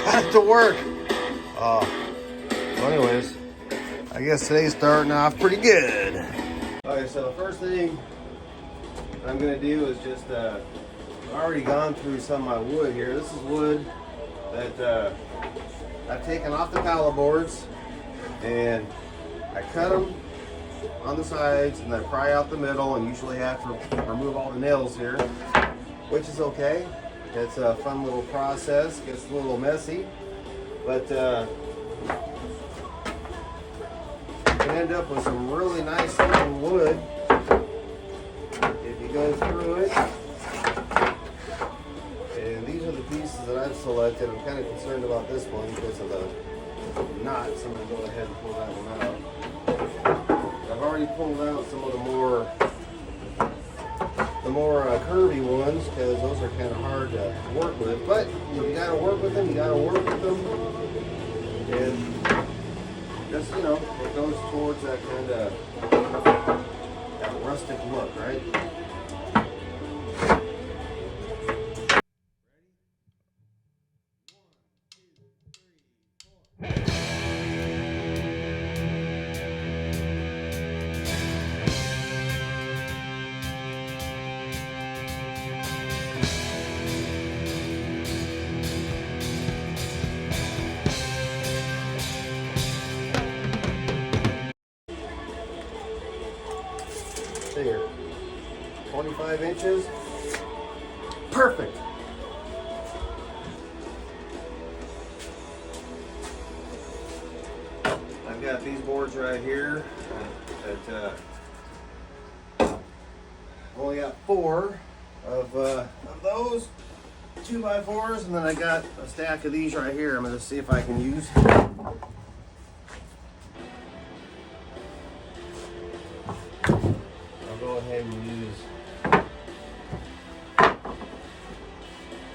back to work. So anyways, I guess today's starting off pretty good. Okay, so the first thing I'm gonna do is just, I've already gone through some of my wood here. This is wood that I've taken off the pallet boards, and I cut them on the sides and I pry out the middle, and usually have to remove all the nails here, which is okay. It's a fun little process. Gets a little messy, but you can end up with some really nice looking wood if you go through it. And these are the pieces that I've selected. I'm kind of concerned about this one because of the knot, so I'm going to go ahead and pull that one out. I've already pulled out some of the more curvy ones because those are kind of hard to work with. But you got to work with them. You got to work with them, and just, you know, it goes towards that kind of that rustic look, right? There, 25 inches, perfect. I've got these boards right here that only got 4 of those 2x4s, and then I got a stack of these right here. I'm going to see if I can use. Go ahead and use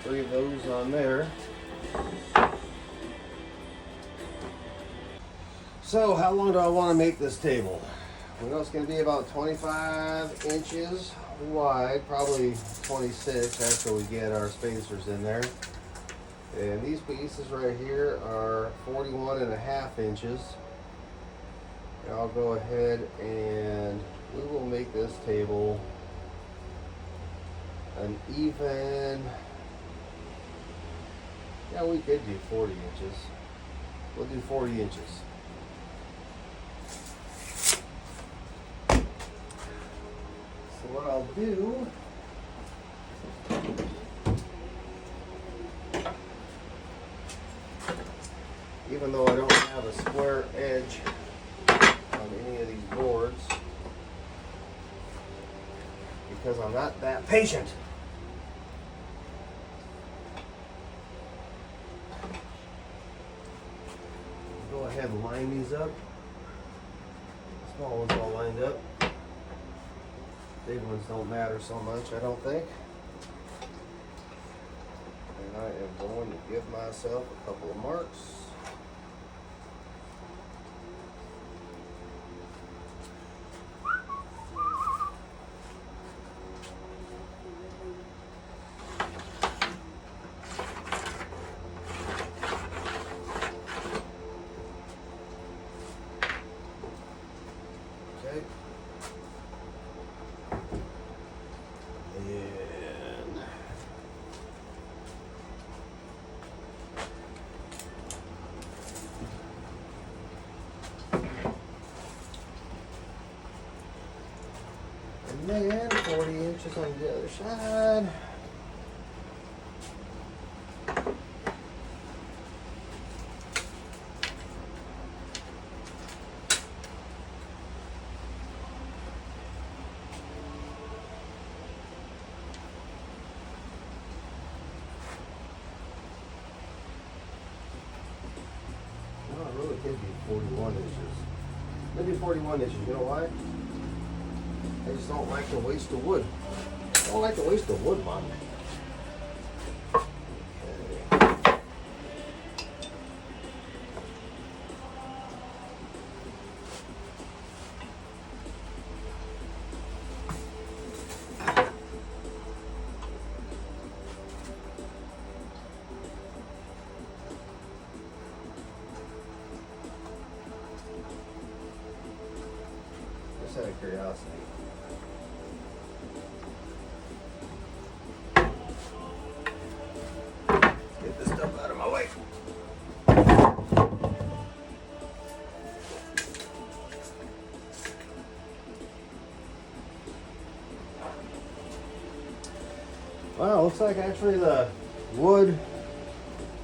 3 of those on there. So how long do I want to make this table? We know it's going to be about 25 inches wide, probably 26 after we get our spacers in there. And these pieces right here are 41.5 inches. And I'll go ahead and we will make this table an even, yeah, we could do 40 inches. We'll do 40 inches. So what I'll do, even though I don't have a square edge on any of these boards, because I'm not that patient, go ahead and line these up. Small ones all lined up. Big ones don't matter so much, I don't think. And I am going to give myself a couple of marks. And then 40 inches on the other side. No, it really could be 41 inches. Maybe 41 inches. You know why? I just don't like to waste the wood. I don't like to waste the wood, man. Just out of curiosity. Get this stuff out of my way. Wow, looks like actually the wood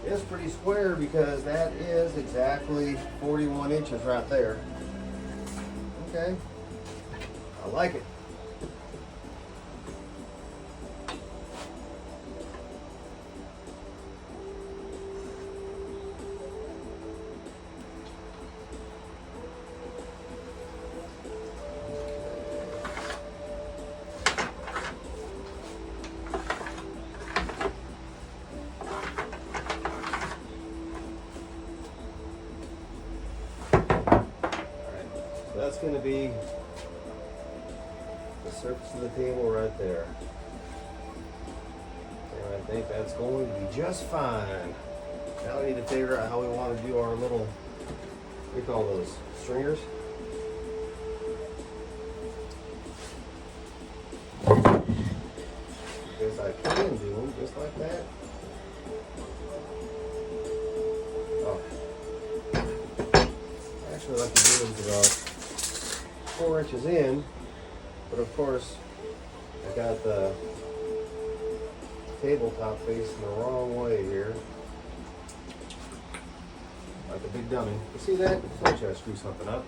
is pretty square because that is exactly 41 inches right there. Okay, I like it. That's going to be the surface of the table right there. And I think that's going to be just fine. Now we need to figure out how we want to do our little, what do you call those, stringers? Because I can do them just like that. Oh. I actually like to do them about 4 inches in, but of course I got the tabletop facing the wrong way here, like a big dummy. You see that? I try to screw something up.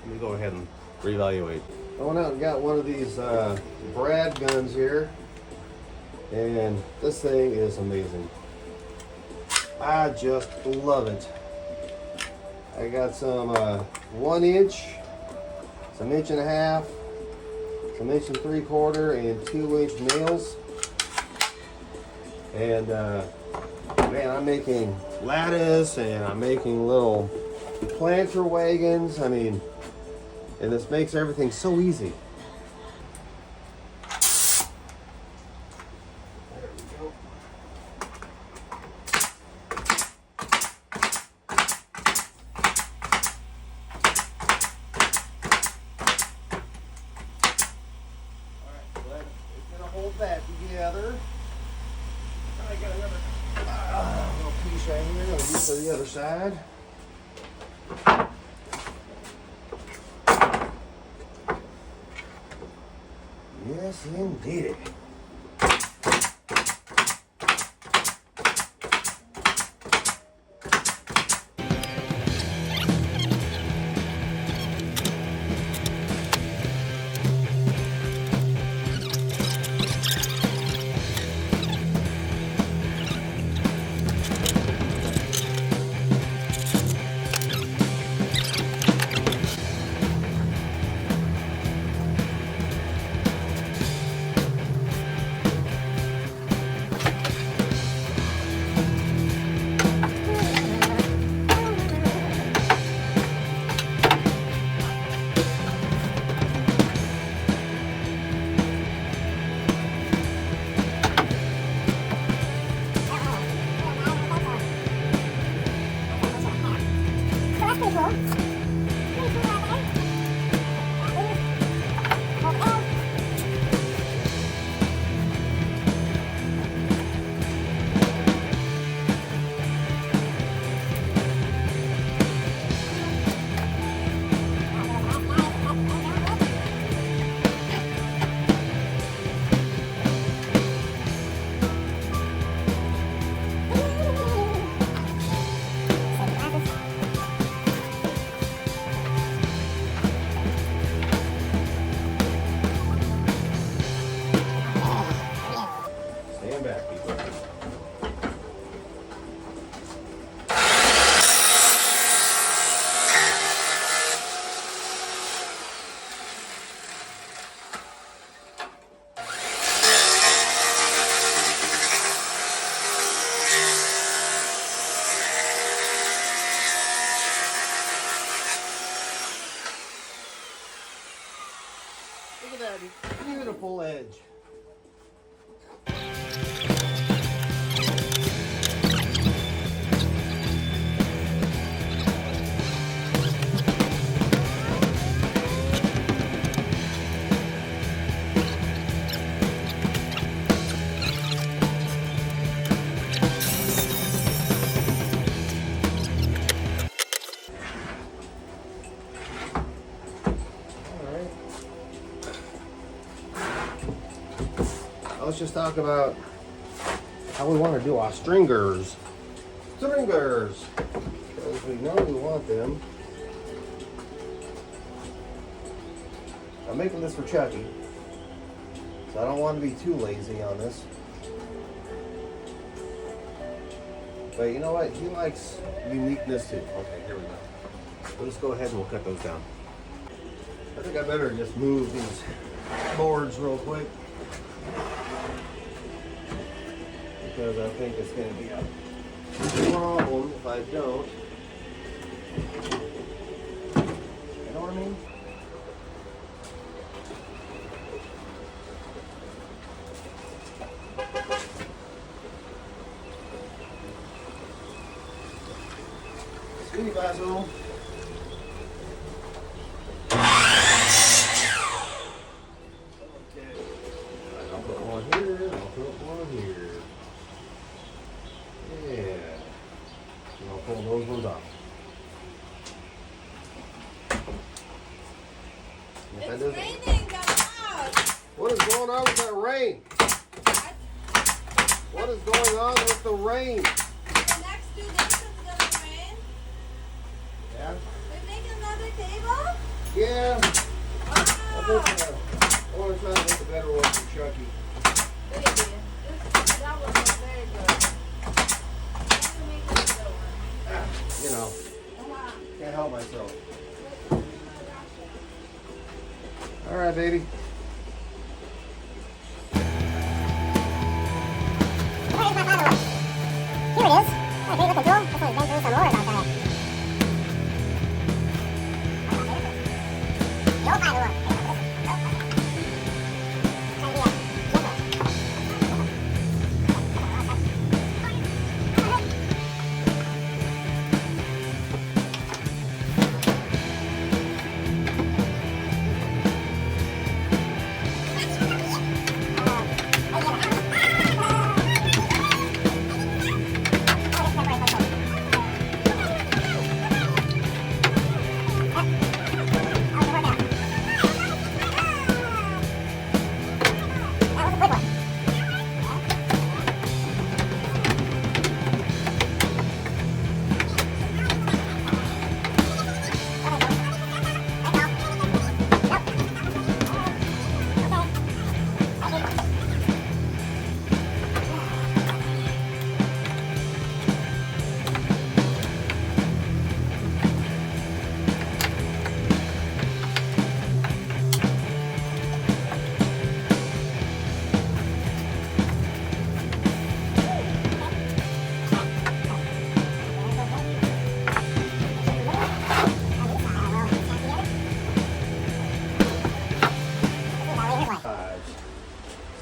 Let me go ahead and reevaluate. I went out and got one of these Brad guns here, and this thing is amazing. I just love it. I got some 1 inch, some 1.5 inches, some 1.75 inches, and 2-inch nails. And man, I'm making lattice and I'm making little planter wagons. I mean, and this makes everything so easy. There we go. Hold that together. I got another little piece right here. I'll use for the other side. Yes, indeed. just talk about how we want to do our stringers. Stringers! Because we know we want them. I'm making this for Chucky, so I don't want to be too lazy on this. But you know what? He likes uniqueness too. Okay, here we go. We'll just go ahead and we'll cut those down. I think I better just move these boards real quick, because I think it's going to be a problem if I don't. You know what I mean? Skinny basso. Okay. I'll put one here. I'll put one here. Yeah. And I'll pull those ones off. It's raining, come out! What is going on with that rain? What is going on with the rain? The next 2 days it's gonna rain. Yeah? We're making another table? Yeah. Wow! I want to try to make a better one for Chucky. Baby, that one was very good. I'm gonna make another one. You know, can't help myself. All right, baby. Here it is. Okay, look at Joel. Looks like Ben doing some more about that. You'll find the one.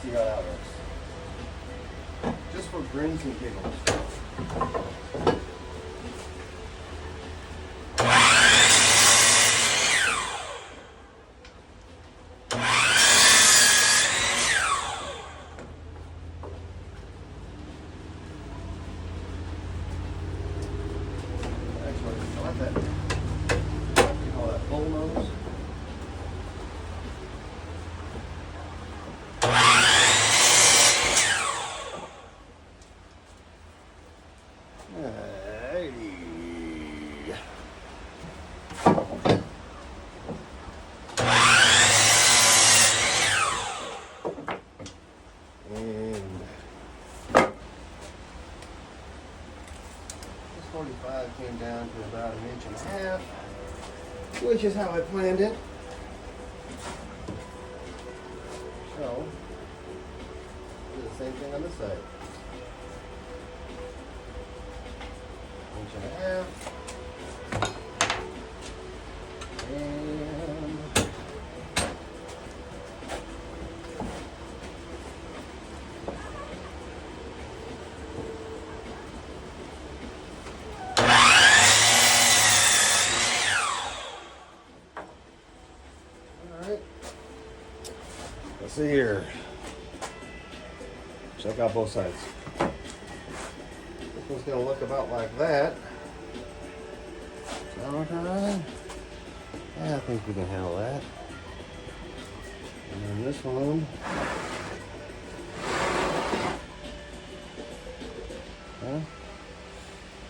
See how that works. Just for grins and giggles. Actually, I like that. You call that bull nose? And this 45 came down to about 1.5 inches, which is how I planned it. So, do the same thing on this side. 1.5 inches. And let's see here. Check out both sides. This one's going to look about like that. Okay. Yeah, I think we can handle that. And then this one. Huh?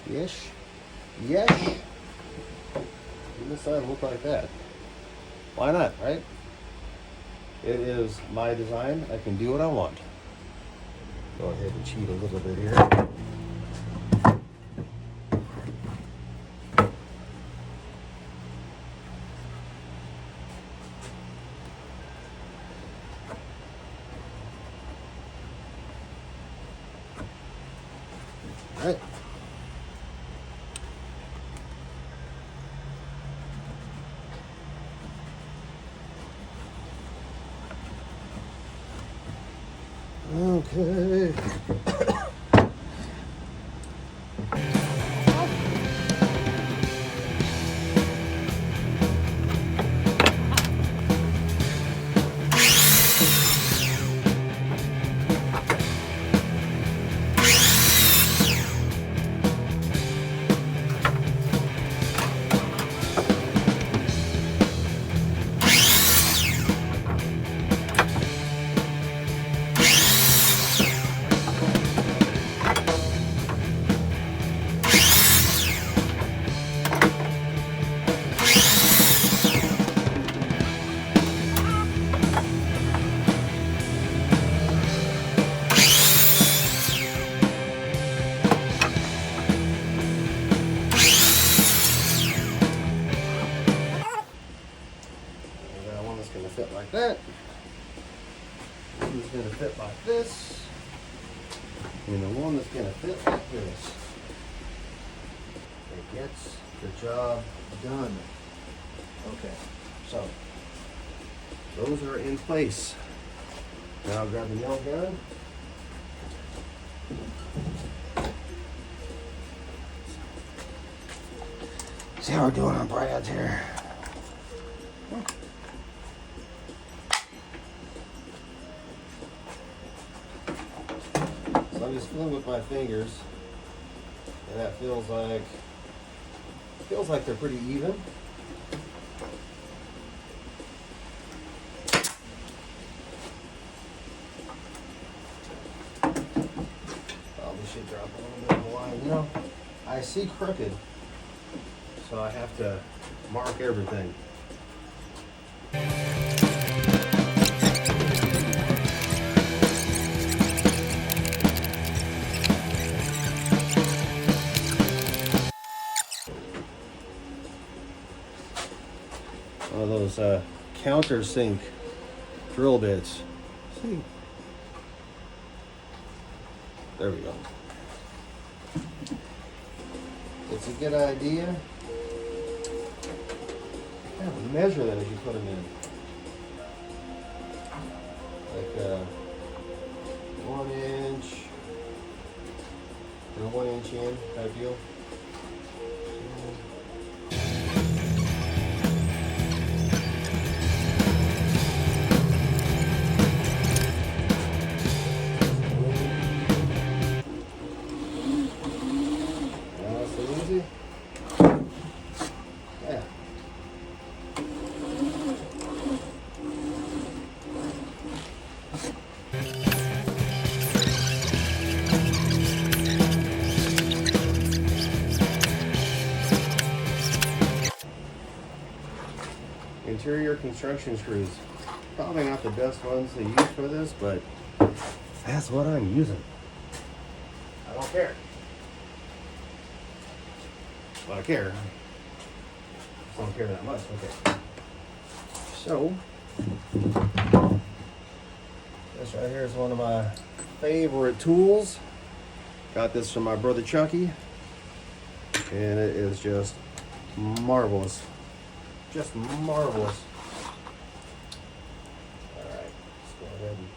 Yes. Yes. This side look like that. Why not, right? It is my design. I can do what I want. Go ahead and cheat a little bit here. All right. Okay. Fit like that. One is going to fit like this, and the one that's going to fit like this. It gets the job done. Okay, so those are in place. Now I'll grab the nail gun. See how we're doing on Brad's here. I'm just feeling with my fingers, and that feels like they're pretty even. Probably should drop a little bit of the line. You know, I see crooked, so I have to mark everything. One of those countersink drill bits. See, there we go. It's a good idea. Yeah, measure them as you put them in. Like 1 inch, or 1 inch in type deal. Interior construction screws. Probably not the best ones to use for this, but that's what I'm using. I don't care. Well, I care. Just don't care that much. Okay. So, this right here is one of my favorite tools. Got this from my brother Chucky, and it is just marvelous. Just marvelous. All right, let's go ahead and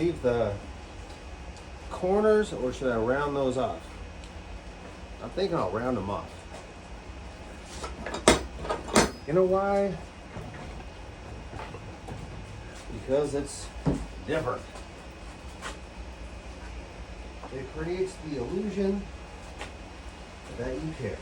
leave the corners or should I round those off? I'm thinking I'll round them off. You know why? Because it's different. It creates the illusion that you care.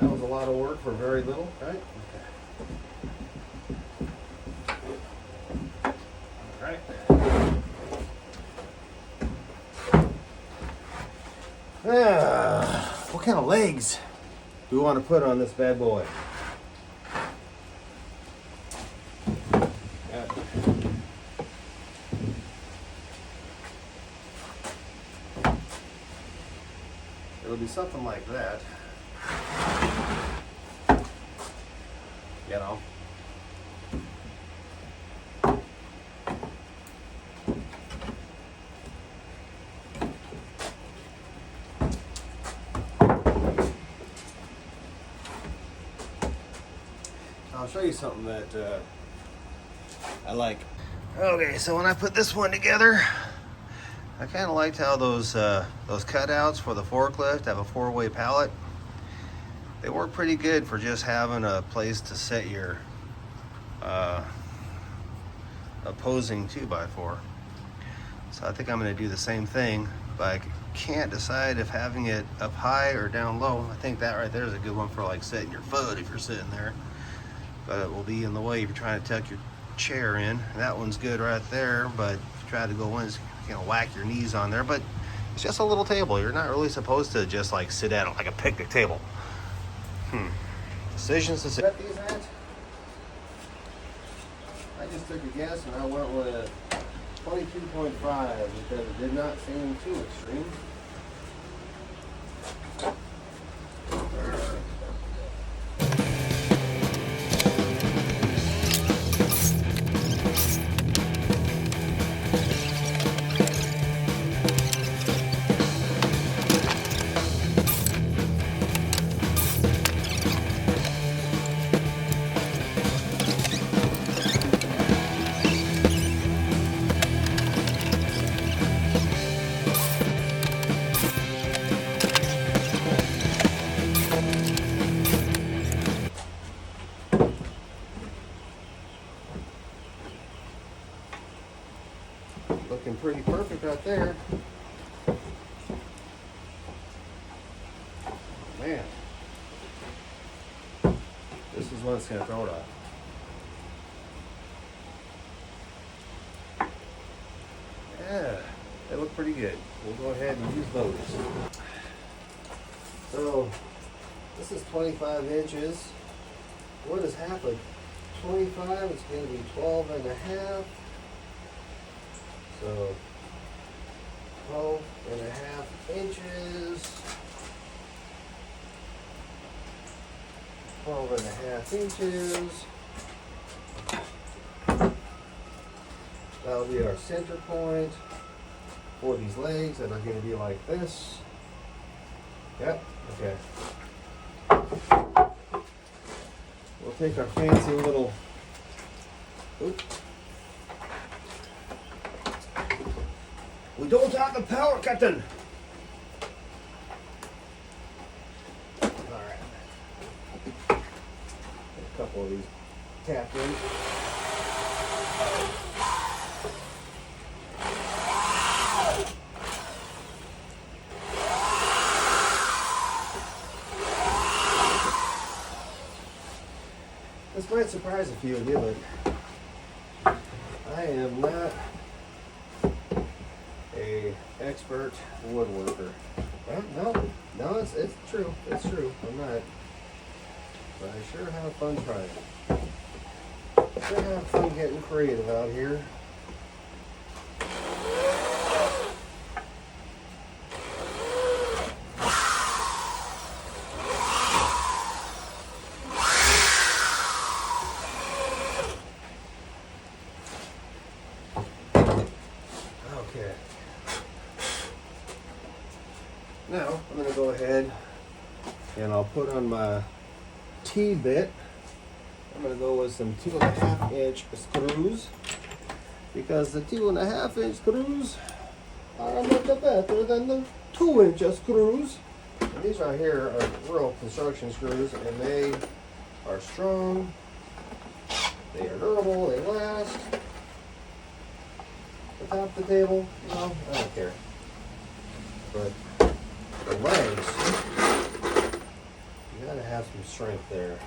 That was a lot of work for very little, right? What kind of legs do we want to put on this bad boy? It'll be something like that. You know. I'll show you something that I like. Okay, so when I put this one together, I kind of liked how those cutouts for the forklift have a 4-way pallet. They work pretty good for just having a place to set your opposing 2x4. So I think I'm going to do the same thing, but I can't decide if having it up high or down low. I think that right there is a good one for like setting your foot if you're sitting there. But it will be in the way if you're trying to tuck your chair in. And that one's good right there, but if you try to go in, it's gonna whack your knees on there. But it's just a little table. You're not really supposed to just like sit at it like a picnic table. Decisions to set these at. I just took a guess and I went with 22.5 because it did not seem too extreme. Looking pretty perfect right there. Man, this is what's going to throw it off. Yeah, they look pretty good. We'll go ahead and use those. So, this is 25 inches. What is half of 25? It's going to be 12 and a half. So 12 and a half inches. 12 and a half inches. That'll be our center point for these legs, and I'm going to be like this. Yep, okay. We'll take our fancy little, oops. We don't have the power cutting. Alright. A couple of these tapped in. This might surprise a few of you, but I am not a expert woodworker. Well, no, it's true. It's true. I'm not. But I sure have fun trying. Sure have fun getting creative out here. put on my T-bit. I'm going to go with some 2.5-inch screws because the 2.5-inch screws are much better than the 2-inch screws. And these right here are real construction screws, and they are strong, they are durable, they last. The top of the table, no, I don't care. But the legs, you gotta have some strength there.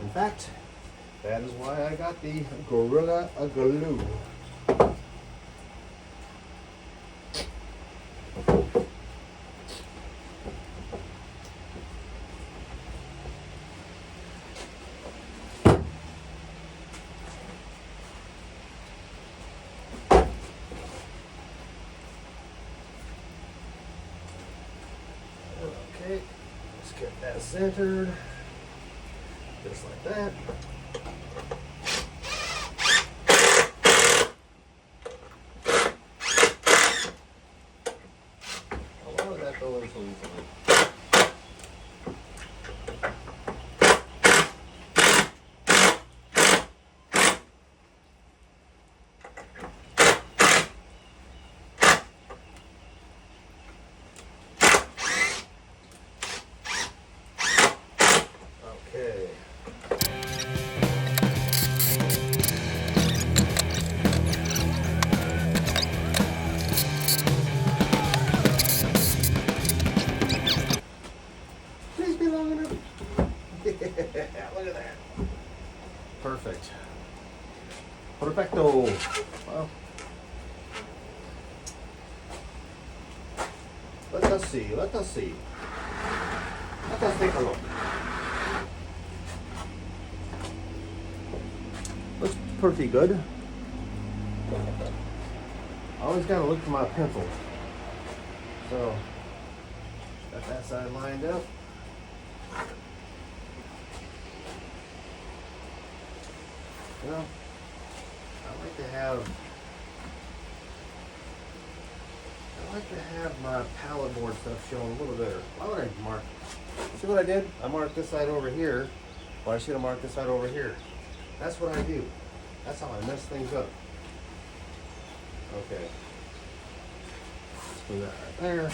In fact, that is why I got the Gorilla Glue. Okay, let's get that centered, just like that. Why would that go in so easily? Okay. Please be long enough. Yeah, look at that. Perfect. Perfecto. Well, let us see. Let us see. Let us take a look. Looks pretty good. I always gotta look for my pencil. So, got that side lined up. You know, I like to have my pallet board stuff shown a little better. Why would I mark? See what I did? I marked this side over here. Well, I should have marked this side over here. That's what I do. That's how I mess things up. Okay. Let's put that right there.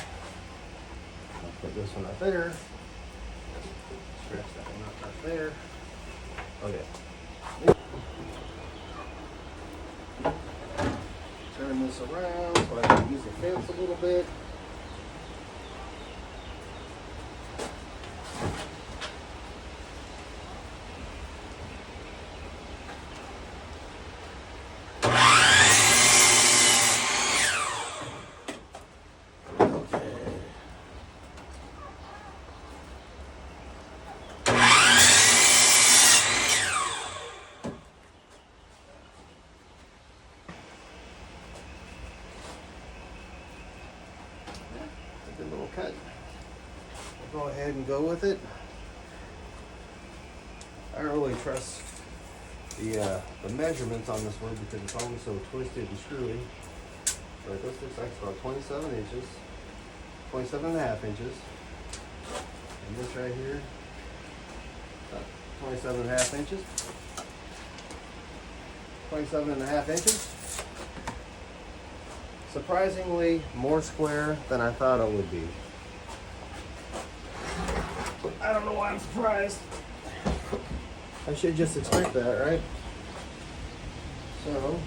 I'll put this one up there. Stretch that one up right there. Okay. Turn this around so I can use the fence a little bit. Good little cut. We'll go ahead and go with it. I don't really trust the measurements on this one because it's always so twisted and screwy. But this looks like it's about 27 inches, 27.5 inches. And this right here, about 27.5 inches. 27.5 inches. Surprisingly more square than I thought it would be. I don't know why I'm surprised. I should just expect that, right? So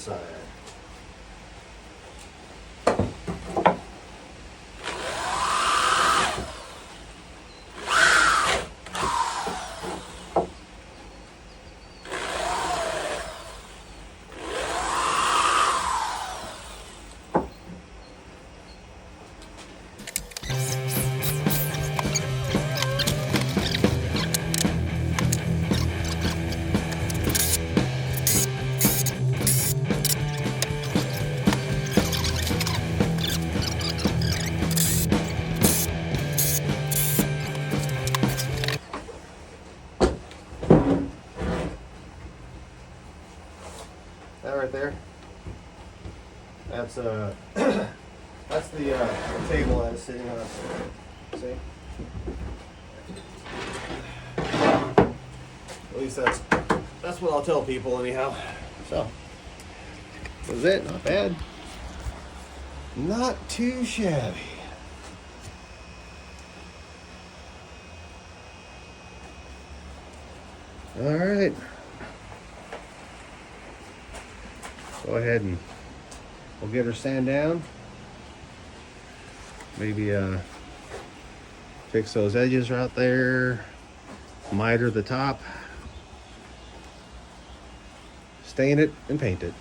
side. That right there, that's that's the table that it's sitting on. See? At least that's what I'll tell people anyhow. So, that was it. Not bad. Not too shabby. All right. Go ahead and we'll get her sand down. Maybe fix those edges right there. Miter the top. Stain it and paint it.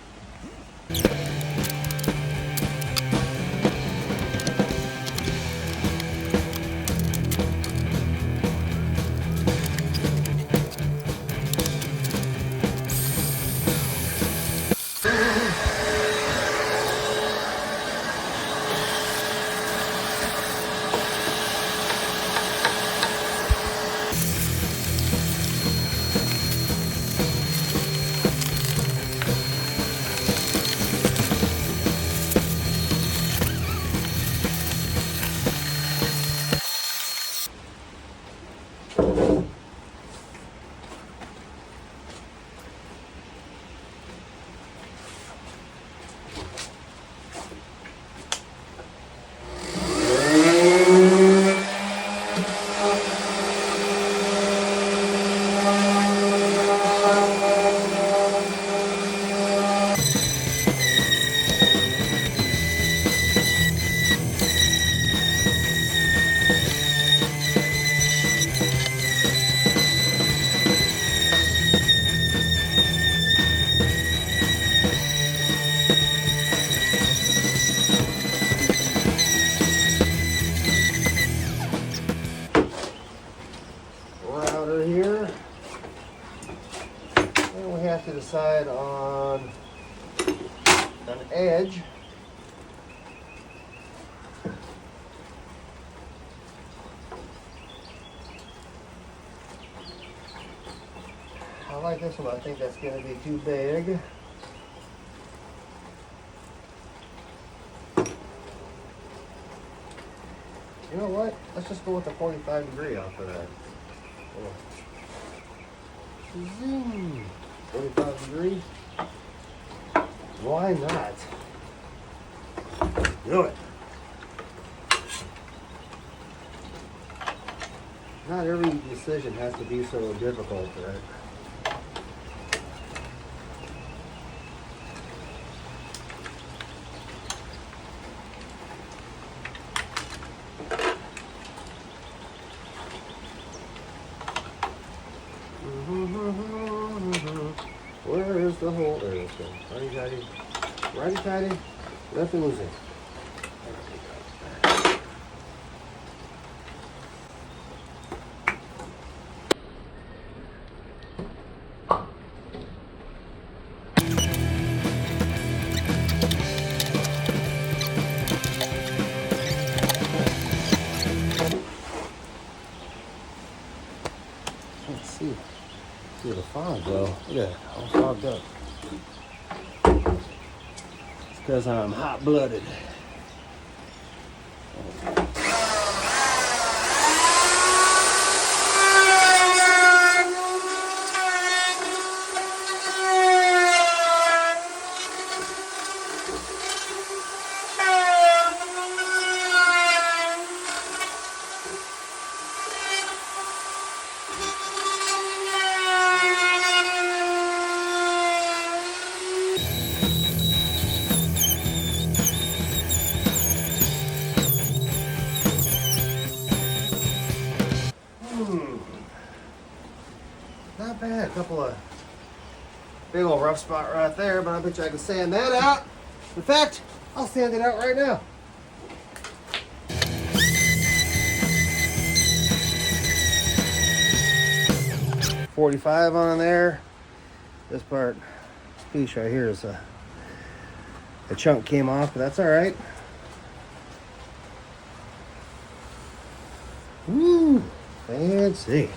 Router here. And we have to decide on an edge. I like this one, I think that's going to be too big. You know what? Let's just go with the 45-degree off of that. Zoom. 45 degrees. Why not? Do it. Not every decision has to be so difficult, right? Where is the hole? There it is. Righty tighty. Righty tighty. Lefty loosey. Let's see. See the fog though. Look at that. All fogged up. It's because I'm hot-blooded. couple of big old rough spot right there, but I bet you I can sand that out. In fact, I'll sand it out right now. .45 on there. This part, this piece right here is a chunk came off, but that's all right. Woo, fancy.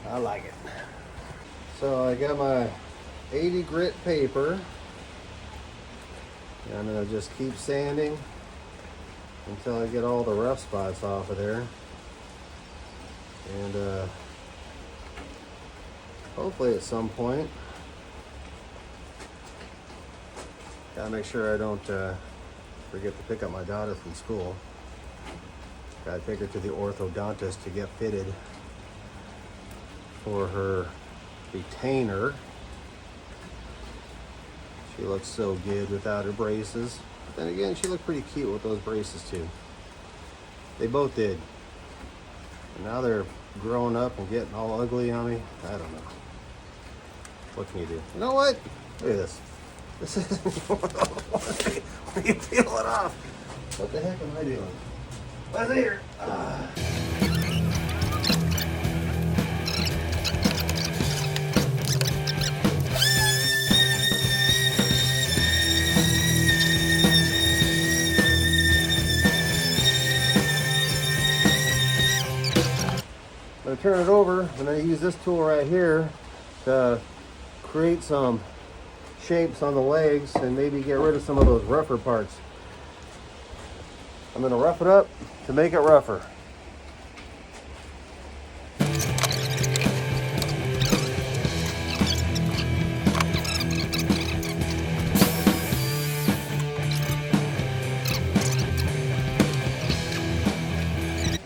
I like it. So I got my 80 grit paper. And I'm gonna just keep sanding until I get all the rough spots off of there. And hopefully at some point, gotta make sure I don't forget to pick up my daughter from school. Gotta take her to the orthodontist to get fitted for her retainer. She looks so good without her braces. But then again, she looked pretty cute with those braces too. They both did. And now they're growing up and getting all ugly on me. I don't know. What can you do? You know what? Look at this. This is when you peel it off. What the heck am I doing? What's here? I'm going to turn it over and then use this tool right here to create some shapes on the legs and maybe get rid of some of those rougher parts. I'm going to rough it up to make it rougher.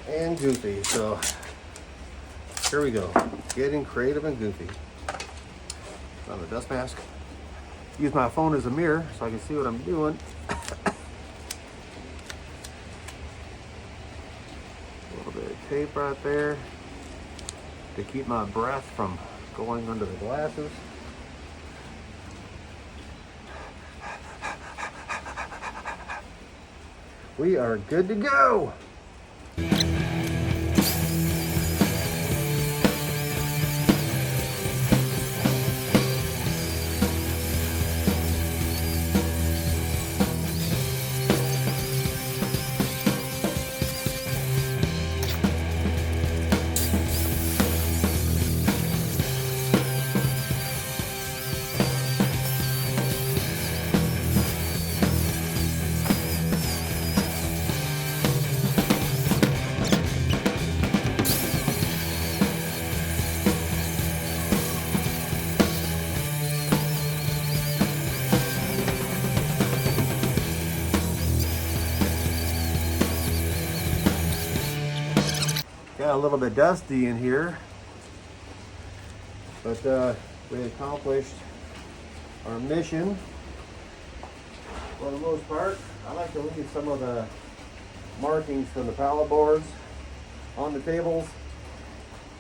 And goofy, so here we go, getting creative and goofy. On the dust mask. Use my phone as a mirror so I can see what I'm doing. A little bit of tape right there to keep my breath from going under the glasses. We are good to go. Got a little bit dusty in here, but we accomplished our mission for the most part. I like to leave some of the markings from the pallet boards on the tables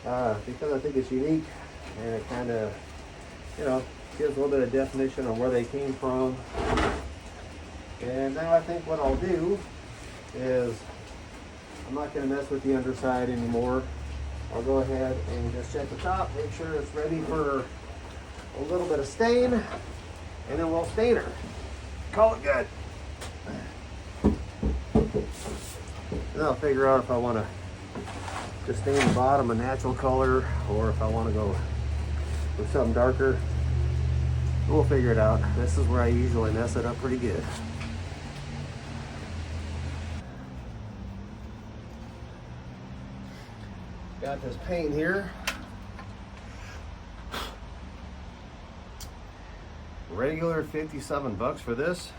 because I think it's unique and it kind of, you know, gives a little bit of definition on where they came from. And now I think what I'll do is I'm not going to mess with the underside anymore. I'll go ahead and just check the top, make sure it's ready for a little bit of stain, and then we'll stain her. Call it good. Then I'll figure out if I want to just stain the bottom a natural color or if I want to go with something darker. We'll figure it out. This is where I usually mess it up pretty good. Got this paint here. Regular $57 for this.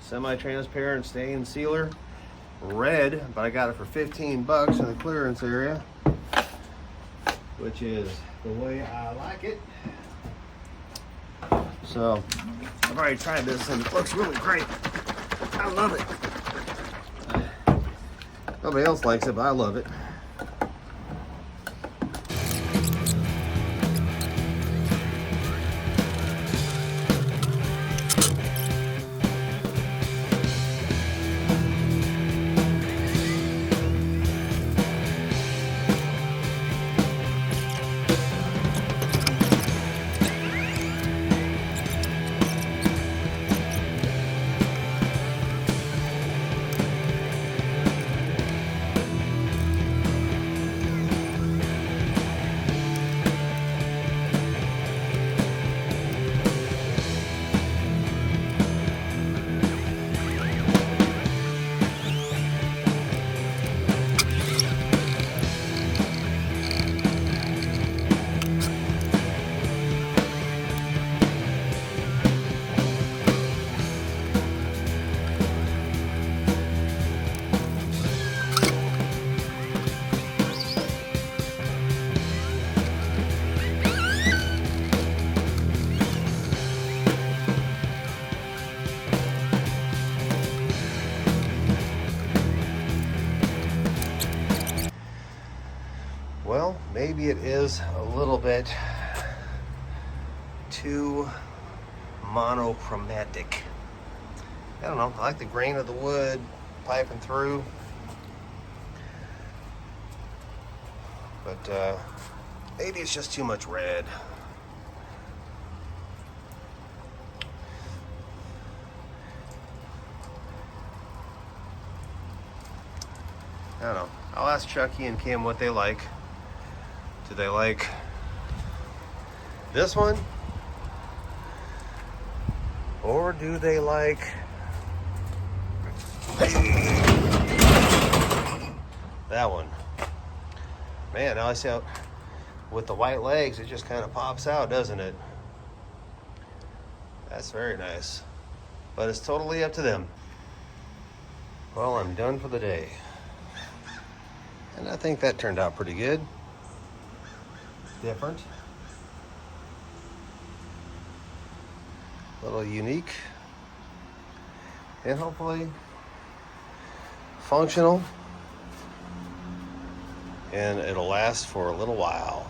Semi-transparent stain sealer. Red, but I got it for $15 in the clearance area, which is the way I like it. So I've already tried this and it looks really great. I love it. Nobody else likes it, but I love it. Well, maybe it is a little bit too monochromatic. I don't know. I like the grain of the wood piping through. But maybe it's just too much red. I don't know. I'll ask Chucky and Kim what they like. Do they like this one? Or do they like that one? Man, now I see how with the white legs it just kind of pops out, doesn't it? That's very nice. But it's totally up to them. Well, I'm done for the day. And I think that turned out pretty good. Different. A little unique. And hopefully functional. And it'll last for a little while.